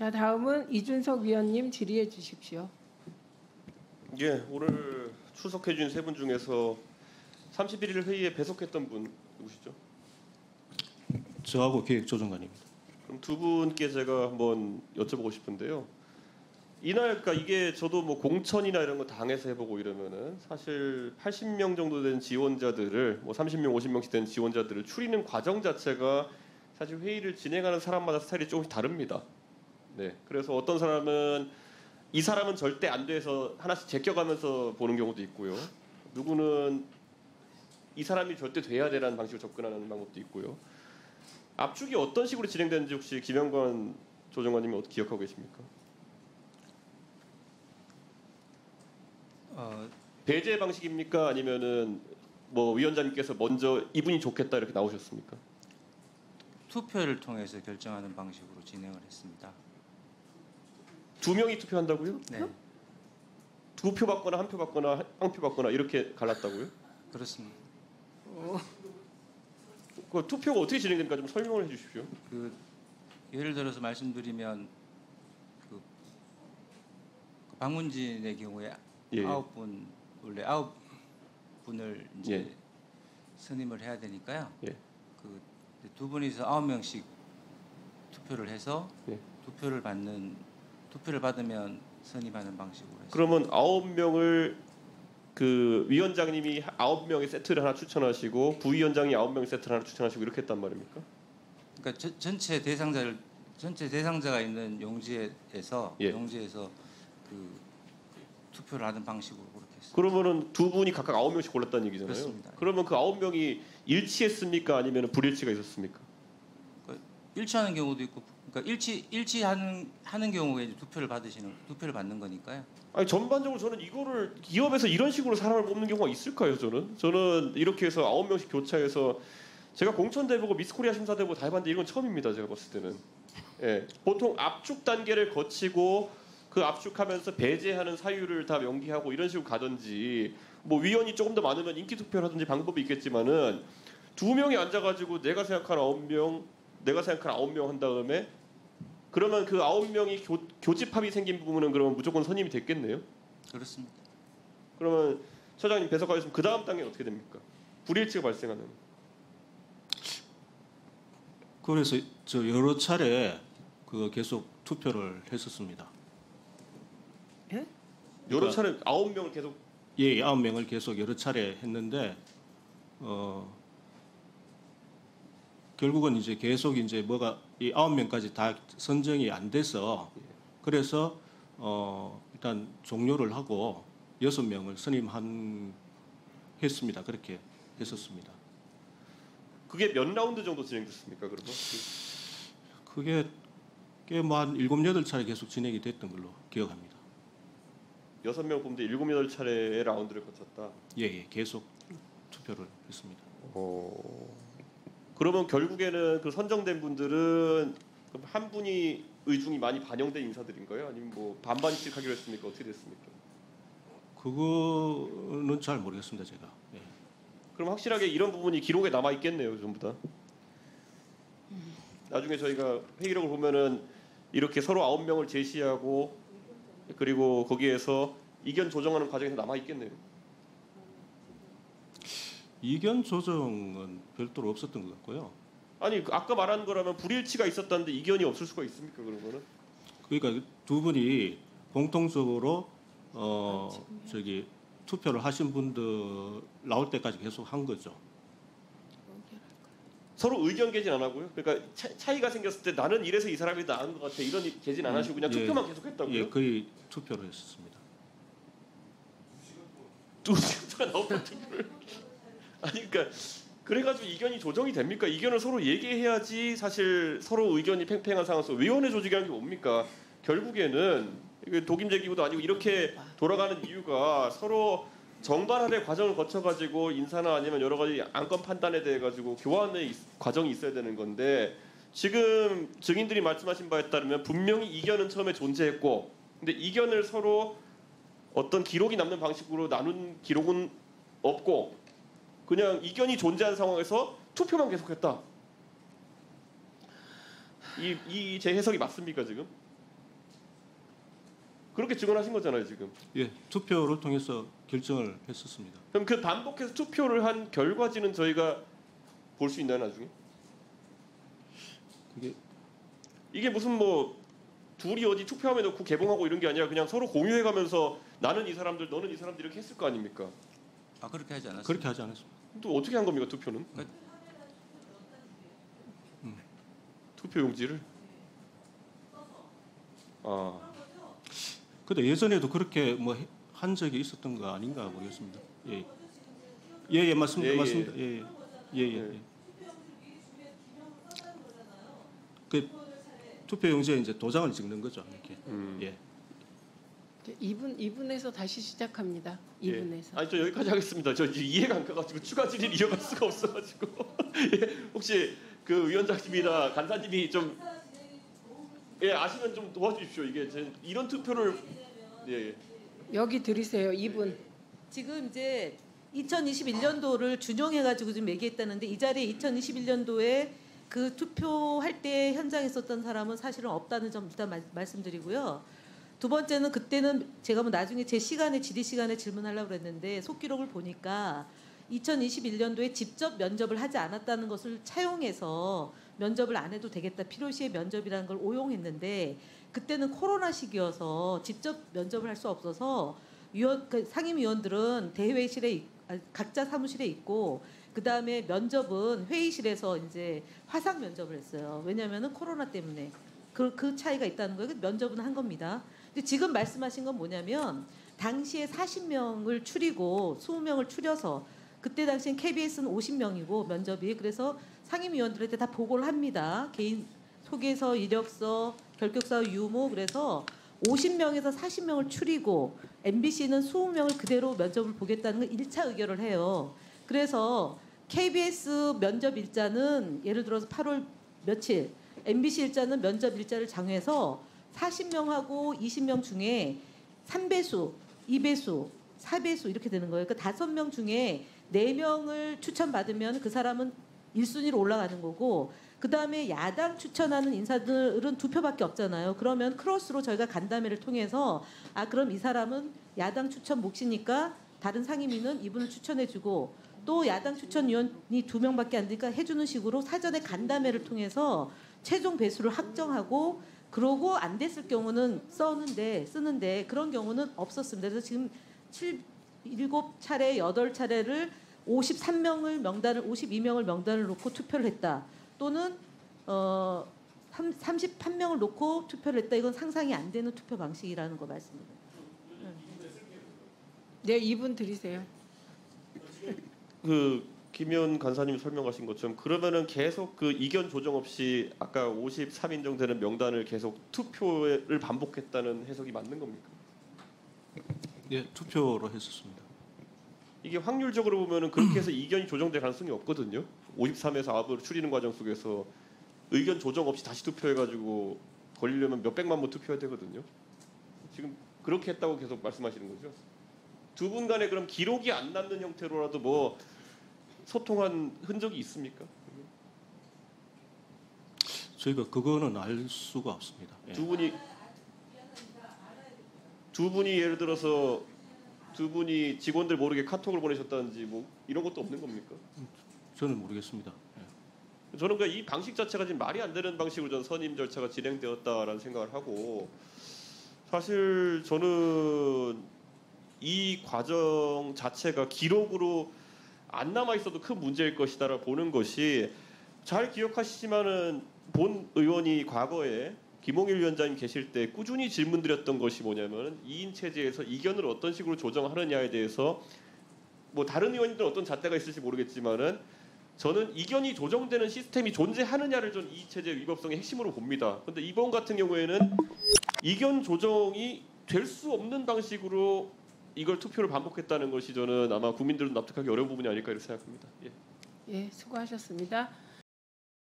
자, 다음은 이준석 위원님 질의해 주십시오. 예, 오늘 출석해 준 세 분 중에서 31일 회의에 배석했던 분 누구시죠? 저하고 기획조정관입니다. 그럼 두 분께 제가 한번 여쭤보고 싶은데요. 이날, 그러니까 이게 저도 뭐 공천이나 이런 거 당해서 해보고 이러면은 사실 80명 정도 된 지원자들을 뭐 30명, 50명씩 된 지원자들을 추리는 과정 자체가 사실 회의를 진행하는 사람마다 스타일이 조금씩 다릅니다. 네, 그래서 어떤 사람은 이 사람은 절대 안 돼서 하나씩 제껴가면서 보는 경우도 있고요. 누구는 이 사람이 절대 돼야 되라는 방식으로 접근하는 방법도 있고요. 압축이 어떤 식으로 진행되는지 혹시 김영관 조정관님이 어떻게 기억하고 계십니까? 배제 방식입니까? 아니면은 뭐 위원장님께서 먼저 이분이 좋겠다 이렇게 나오셨습니까? 투표를 통해서 결정하는 방식으로 진행을 했습니다. 두 명이 투표한다고요? 네, 두 표 받거나 한 표 받거나 한 표 받거나 이렇게 갈랐다고요? 그렇습니다. 그 투표가 어떻게 진행되는가 좀 설명을 해주십시오. 예를 들어서 말씀드리면 그 박문진의 경우에 예. 9분 원래 9분을 이제 예. 선임을 해야 되니까요. 예. 두 분이서 9명씩 투표를 해서 예. 투표를 받으면 선임하는 방식으로 했습니다. 그러면 9명을 그 위원장님이 9명의 세트를 하나 추천하시고 부위원장이 9명의 세트를 하나 추천하시고 이렇게 했단 말입니까? 그러니까 전체 대상자가 있는 용지에서 예. 그 투표를 하는 방식으로 그렇게 했습니다. 그러면은 두 분이 각각 9명씩 골랐다는 얘기잖아요. 그렇습니다. 그러면 그 9명이 일치했습니까? 아니면 불일치가 있었습니까? 일치하는 경우도 있고, 그러니까 일치하는 경우에 이제 투표를 받는 거니까요. 아니 전반적으로 저는 이거를 기업에서 이런 식으로 사람을 뽑는 경우가 있을까요? 저는 이렇게 해서 9명씩 교차해서 제가 공천대보고 미스코리아 심사대보고 다 해봤는데 이건 처음입니다. 제가 봤을 때는. 예, 보통 압축 단계를 거치고 그 압축하면서 배제하는 사유를 다 명기하고 이런 식으로 가든지 뭐 위원이 조금 더 많으면 인기 투표를 하든지 방법이 있겠지만은 두 명이 앉아가지고 내가 생각하는 9명 한 다음에 그러면 그 9명이 교집합이 생긴 부분은 그러면 무조건 선임이 됐겠네요. 그렇습니다. 그러면 처장님 배석하셨으면 그 다음 단계는 어떻게 됩니까? 불일치가 발생하는. 그래서 저 여러 차례 그 계속 투표를 했었습니다. 예? 여러 차례 9명을 계속. 예, 9명을 계속 여러 차례 했는데 결국은 이제 계속 이제 뭐가 이 9명까지 다 선정이 안 돼서 그래서 일단 종료를 하고 6명을 했습니다. 그렇게 했었습니다. 그게 몇 라운드 정도 진행됐습니까? 그러면? 그게 꽤 뭐 한 7, 8차례 계속 진행이 됐던 걸로 기억합니다. 6명 뽑는데 7, 8차례의 라운드를 거쳤다. 예, 계속 투표를 했습니다. 그러면 결국에는 그 선정된 분들은 한 분이 의중이 많이 반영된 인사들인가요? 아니면 뭐 반반씩 하기로 했습니까? 어떻게 됐습니까? 그거는 잘 모르겠습니다, 제가. 예. 그럼 확실하게 이런 부분이 기록에 남아 있겠네요, 전부 다. 나중에 저희가 회의록을 보면은 이렇게 서로 9명을 제시하고 그리고 거기에서 이견 조정하는 과정에서 남아 있겠네요. 이견 조정은 별도로 없었던 것 같고요. 아니 아까 말한 거라면 불일치가 있었다는데 이견이 없을 수가 있습니까? 그러면은? 그러니까 두 분이 공통적으로 저기 투표를 하신 분들 나올 때까지 계속 한 거죠. 서로 의견 개진 안 하고요. 그러니까 차이가 생겼을 때 나는 이래서 이 사람이 나은 것 같아 이런 개진 안 하시고 그냥 투표만 계속했다고요? 예, 거의 투표를 했었습니다. 2시간 동안 나오는 투표를. 아니 그러니까 그래가지고 이견이 조정이 됩니까? 이견을 서로 얘기해야지 사실 서로 의견이 팽팽한 상황에서 위원회 조직이라는 게 뭡니까? 결국에는 이게 독임제기구도 아니고 이렇게 돌아가는 이유가 서로 정반합의 과정을 거쳐가지고 인사나 아니면 여러 가지 안건 판단에 대해 가지고 교환의 과정이 있어야 되는 건데 지금 증인들이 말씀하신 바에 따르면 분명히 이견은 처음에 존재했고 근데 이견을 서로 어떤 기록이 남는 방식으로 나눈 기록은 없고 그냥 이견이 존재한 상황에서 투표만 계속했다. 이 제 해석이 맞습니까 지금? 그렇게 증언하신 거잖아요 지금. 예, 투표를 통해서 결정을 했었습니다. 그럼 그 반복해서 투표를 한 결과지는 저희가 볼 수 있나요 나중에? 그게 이게 무슨 뭐 둘이 어디 투표함에 넣고 개봉하고 이런 게 아니라 그냥 서로 공유해가면서 나는 이 사람들 너는 이 사람들 이렇게 했을 거 아닙니까? 아 그렇게 하지 않았어요? 그렇게 하지 않았습니다. 또 어떻게 한 겁니까 투표는? 투표 용지를? 아 근데 예전에도 그렇게 뭐 한 적이 있었던 거 아닌가 모르겠습니다. 예, 예, 맞습니다, 예, 예. 맞습니다. 예, 예, 예. 예. 그 투표용지에 이제 도장을 찍는 거죠, 이렇게. 예. 2분에서 다시 시작합니다. 예. 2분에서. 아니 저 여기까지 하겠습니다. 저 이제 이해가 안 가가지고 추가 질의를 이어갈 수가 없어가지고 예, 혹시 그 위원장님이나 간사님이 좀 예, 아시면 좀 도와주십시오. 이게 이런 투표를 예. 여기 들으세요. 2분. 지금 이제 2021년도를 준용해가지고 좀 얘기했다는데 이 자리에 2021년도에 그 투표할 때 현장에 있었던 사람은 사실은 없다는 점 일단 말씀드리고요. 두 번째는 그때는 제가 뭐 나중에 제 시간에 질의 시간에 질문하려고 그랬는데 속기록을 보니까 2021년도에 직접 면접을 하지 않았다는 것을 차용해서 면접을 안 해도 되겠다. 필요시에 면접이라는 걸 오용했는데 그때는 코로나 시기여서 직접 면접을 할 수 없어서 그 상임위원들은 대회실에 각자 사무실에 있고 그 다음에 면접은 회의실에서 이제 화상 면접을 했어요. 왜냐하면은 코로나 때문에 그 차이가 있다는 거예요. 면접은 한 겁니다. 근데 지금 말씀하신 건 뭐냐면 당시에 40명을 추리고 20명을 추려서 그때 당시엔 KBS는 50명이고 면접이 그래서 상임위원들한테 다 보고를 합니다. 개인 소개서, 이력서, 결격사 유무 그래서 50명에서 40명을 추리고 MBC는 20명을 그대로 면접을 보겠다는 걸 1차 의결을 해요. 그래서 KBS 면접 일자는 예를 들어서 8월 며칠, MBC 일자는 면접 일자를 정해서 40명하고 20명 중에 3배수, 2배수, 4배수 이렇게 되는 거예요. 그러니까 5명 중에 4명을 추천받으면 그 사람은 1순위로 올라가는 거고 그다음에 야당 추천하는 인사들은 2표밖에 없잖아요. 그러면 크로스로 저희가 간담회를 통해서 아 그럼 이 사람은 야당 추천 몫이니까 다른 상임위는 이분을 추천해주고 또 야당 추천위원이 2명밖에 안 되니까 해주는 식으로 사전에 간담회를 통해서 최종 배수를 확정하고 그러고 안 됐을 경우는 쓰는데 그런 경우는 없었습니다. 그래서 지금 7차례, 8차례를 52명을 명단을 놓고 투표를 했다. 또는 33명을 놓고 투표를 했다. 이건 상상이 안 되는 투표 방식이라는 거 말씀드립니다. 네, 2분 드리세요. 그 김현 간사님 설명하신 것처럼 그러면은 계속 그 이견 조정 없이 아까 53인 되는 명단을 계속 투표를 반복했다는 해석이 맞는 겁니까? 예, 투표로 했었습니다. 이게 확률적으로 보면은 그렇게 해서 이견이 조정될 가능성이 없거든요. 53에서 9으로 추리는 과정 속에서 의견 조정 없이 다시 투표해가지고 걸리려면 몇 백만 번 투표해야 되거든요. 지금 그렇게 했다고 계속 말씀하시는 거죠? 두 분 간에 그럼 기록이 안 남는 형태로라도 뭐 소통한 흔적이 있습니까? 저희가 그거는 알 수가 없습니다. 예. 두 분이 예를 들어서 두 분이 직원들 모르게 카톡을 보내셨다든지 뭐 이런 것도 없는 겁니까? 저는 모르겠습니다. 예. 저는 그러니까 이 방식 자체가 지금 말이 안 되는 방식으로 전 선임 절차가 진행되었다라는 생각을 하고 사실 저는 이 과정 자체가 기록으로 안 남아 있어도 큰 문제일 것이다라 보는 것이 잘 기억하시지만은 본 의원이 과거에 김홍일 위원장님 계실 때 꾸준히 질문드렸던 것이 뭐냐면 2인 체제에서 이견을 어떤 식으로 조정하느냐에 대해서 뭐 다른 의원님들은 어떤 잣대가 있을지 모르겠지만은 저는 이견이 조정되는 시스템이 존재하느냐를 전 이 체제의 위법성의 핵심으로 봅니다. 그런데 이번 같은 경우에는 이견 조정이 될 수 없는 방식으로 이걸 투표를 반복했다는 것이 저는 아마 국민들도 납득하기 어려운 부분이 아닐까 이렇게 생각합니다. 예. 예, 수고하셨습니다.